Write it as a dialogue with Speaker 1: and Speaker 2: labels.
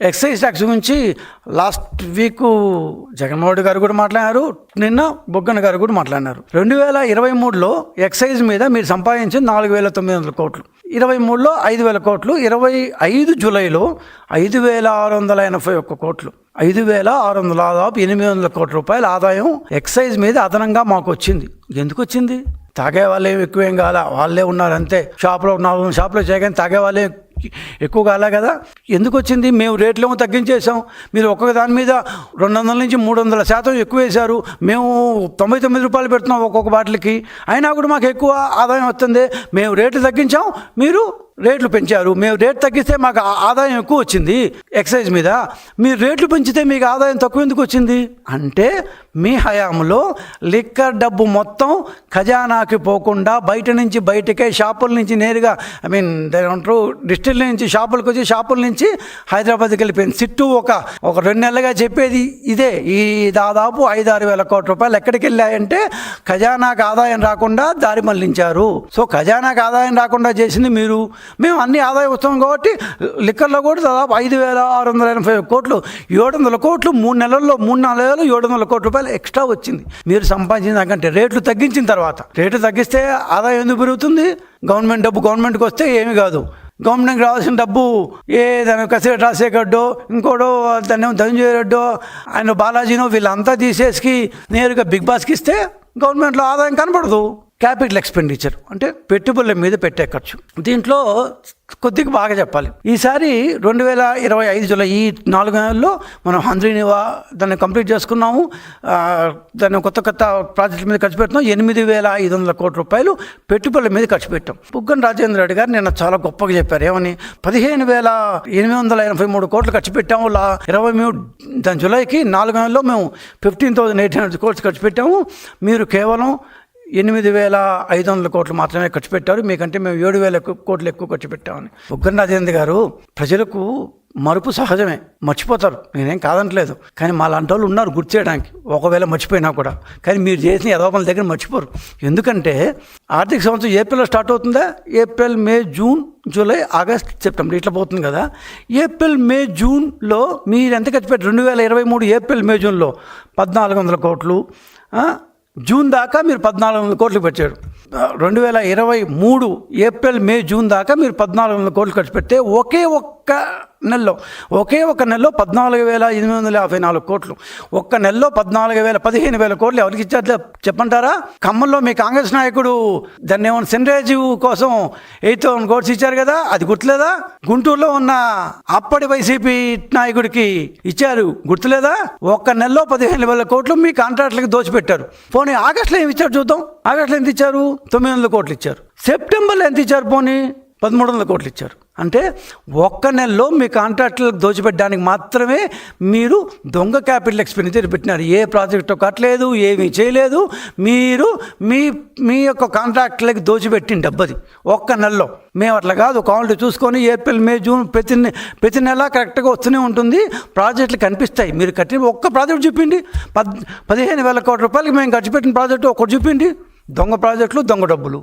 Speaker 1: Excise tax గురించి last week Jaganmohan Reddy గారు కూడా మాట్లాడారు, నిన్న బొగ్గన గారు కూడా మాట్లాడినారు. 2023లో ఎక్సైజ్ మీద మీరు సంపాదించింది 4,900 కోట్లు, 23లో 5,000 కోట్లు, 25 జూలైలో 5,681 కోట్లు, 5,600 దాదాపు 800 కోట్ల రూపాయల ఆదాయం ఎక్సైజ్ మీద అదనంగా మాకు వచ్చింది. ఎందుకు వచ్చింది? తాగే వాళ్ళే ఎక్కువేం కాల, వాళ్ళే ఉన్నారు అంతే. షాప్లో చేయగానే తాగే వాళ్ళే ఎక్కువ కాలే కదా. ఎందుకు వచ్చింది? మేము రేట్లు ఏమో తగ్గించేసాం, మీరు ఒక్కొక్క దాని మీద 200 నుంచి 300% ఎక్కువ వేశారు. మేము 99 రూపాయలు పెడుతున్నాం ఒక్కొక్క బాటిల్కి, అయినా కూడా మాకు ఎక్కువ ఆదాయం వస్తుంది. మేము రేట్లు తగ్గించాం, మీరు రేట్లు పెంచారు. మేము రేటు తగ్గిస్తే మాకు ఆదాయం ఎక్కువ వచ్చింది ఎక్సైజ్ మీద, మీరు రేట్లు పెంచితే మీకు ఆదాయం తక్కువ ఎందుకు వచ్చింది అంటే మీ హయాంలో లిక్కర్ డబ్బు మొత్తం ఖజానాకి పోకుండా బయట నుంచి బయటకే, షాపుల నుంచి నేరుగా ఏమంటారు డిస్టిల్ నుంచి షాపులకు వచ్చి, షాపుల నుంచి హైదరాబాద్కి వెళ్ళిపోయింది. సిట్టు ఒక 2 నెలలుగా చెప్పేది ఇదే. ఈ దాదాపు 5-6 వేల కోట్ల రూపాయలు ఎక్కడికి వెళ్ళాయంటే ఖజానాకు ఆదాయం రాకుండా దారి మళ్లించారు. సో ఖజానాకు ఆదాయం రాకుండా చేసింది మీరు. మేము అన్ని ఆదాయం వస్తాం కాబట్టి లిక్కర్లో కూడా దాదాపు 5,680 కోట్లు, 700 కోట్లు 3 నెలల్లో 3-4 నెలలు 700 కోట్ల రూపాయలు ఎక్స్ట్రా వచ్చింది మీరు సంపాదించిన దానికంటే. రేట్లు తగ్గించిన తర్వాత, రేట్లు తగ్గిస్తే ఆదాయం ఎందుకు పెరుగుతుంది? గవర్నమెంట్ డబ్బు గవర్నమెంట్కి వస్తే ఏమీ కాదు. గవర్నమెంట్కి రావాల్సిన డబ్బు దాని కసిరెడ్డి రాజశేఖర్డో ఇంకోడో దాన్ని ధనంజయ రెడ్డో ఆయన బాలాజీనో వీళ్ళంతా తీసేసి నేరుగా బిగ్ బాస్కి ఇస్తే గవర్నమెంట్లో ఆదాయం కనపడదు. క్యాపిటల్ ఎక్స్పెండిచర్ అంటే పెట్టుబడుల మీద పెట్టే ఖర్చు. దీంట్లో కొద్దిగా బాగా చెప్పాలి. ఈసారి 2025 జూలై ఈ 4 నెలల్లో మనం హంద్రీనివా దాన్ని కంప్లీట్ చేసుకున్నాము. దాన్ని కొత్త ప్రాజెక్టుల మీద ఖర్చు పెడుతున్నాం. 8,500 కోట్ల రూపాయలు పెట్టుబడుల మీద ఖర్చు పెట్టాం. బుగ్గన రాజేంద్ర రెడ్డి గారు నిన్న చాలా గొప్పగా చెప్పారు. ఏమని? 15,883 కోట్లు ఖర్చు పెట్టాము. 23 జూలైకి 4 నెలల్లో మేము 15,800 కోట్లు ఖర్చు పెట్టాము. మీరు కేవలం 8,500 కోట్లు మాత్రమే ఖర్చు పెట్టారు, మీకంటే మేము 7,000 కోట్లు ఎక్కువ ఖర్చు పెట్టామని. బుగ్గన రాజేంద్ర గారు, ప్రజలకు మరుపు సహజమే, మర్చిపోతారు, నేనేం కాదంటలేదు. కానీ మా లాంటి వాళ్ళు ఉన్నారు గుర్తు చేయడానికి, ఒకవేళ మర్చిపోయినా కూడా. కానీ మీరు చేసిన యథాపనుల దగ్గర మర్చిపోరు. ఎందుకంటే ఆర్థిక సంవత్సరం ఏప్రిల్లో స్టార్ట్ అవుతుందా? ఏప్రిల్, మే, జూన్, జూలై, ఆగస్ట్, సెప్టెంబర్ ఇట్లా పోతుంది కదా. ఏప్రిల్, మే, జూన్లో మీరు ఎంత ఖర్చు పెట్టారు? 2023 ఏప్రిల్, మే, జూన్లో 1,400 కోట్లు. జూన్ దాకా మీరు 1,400 కోట్లు పెట్టారు. 2023 ఏప్రిల్, మే, జూన్ దాకా మీరు 1,400 కోట్లు ఖర్చు పెడితే ఒకే ఒక్క నెలలో 14,854 కోట్లు. ఒక్క నెలలో 15,000 కోట్లు ఎవరికి ఇచ్చారు చెప్పంటారా? ఖమ్మంలో మీ కాంగ్రెస్ నాయకుడు దాన్ని ఏమన్నా సెన్రాజు కోసం 8,000 కోట్స్ ఇచ్చారు కదా, అది గుర్తులేదా? గుంటూరులో ఉన్న అప్పటి వైసీపీ నాయకుడికి ఇచ్చారు, గుర్తులేదా? ఒక్క నెలలో 15,000 కోట్లు మీ కాంట్రాక్టులకి దోచిపెట్టారు. పోనీ ఆగస్టులో ఏమి ఇచ్చారు చూద్దాం. ఆగస్టులో ఎంత ఇచ్చారు? 900 కోట్లు ఇచ్చారు. సెప్టెంబర్లో ఎంత ఇచ్చారు? పోనీ 1,300 కోట్లు ఇచ్చారు. అంటే ఒక్క నెలలో మీ కాంట్రాక్టులకు దోచిపెట్టడానికి మాత్రమే మీరు దొంగ క్యాపిటల్ ఎక్స్పెండిచర్ పెట్టినారు. ఏ ప్రాజెక్టు కట్టలేదు, ఏమీ చేయలేదు. మీరు మీ యొక్క కాంట్రాక్టులకి దోచిపెట్టిన డబ్బది ఒక్క నెలలో. మేము అట్లా కాదు, కావాలంటే చూసుకొని ఏప్రిల్, మే, జూన్ ప్రతి నెల కరెక్ట్గా వస్తూనే ఉంటుంది, ప్రాజెక్టులు కనిపిస్తాయి. మీరు కట్టిన ఒక్క ప్రాజెక్టు చూపిండి. 15,000 కోట్ల రూపాయలకి మేము ఖర్చు పెట్టిన ప్రాజెక్టు ఒక్కటి చూపిండి. దొంగ ప్రాజెక్టులు, దొంగ డబ్బులు.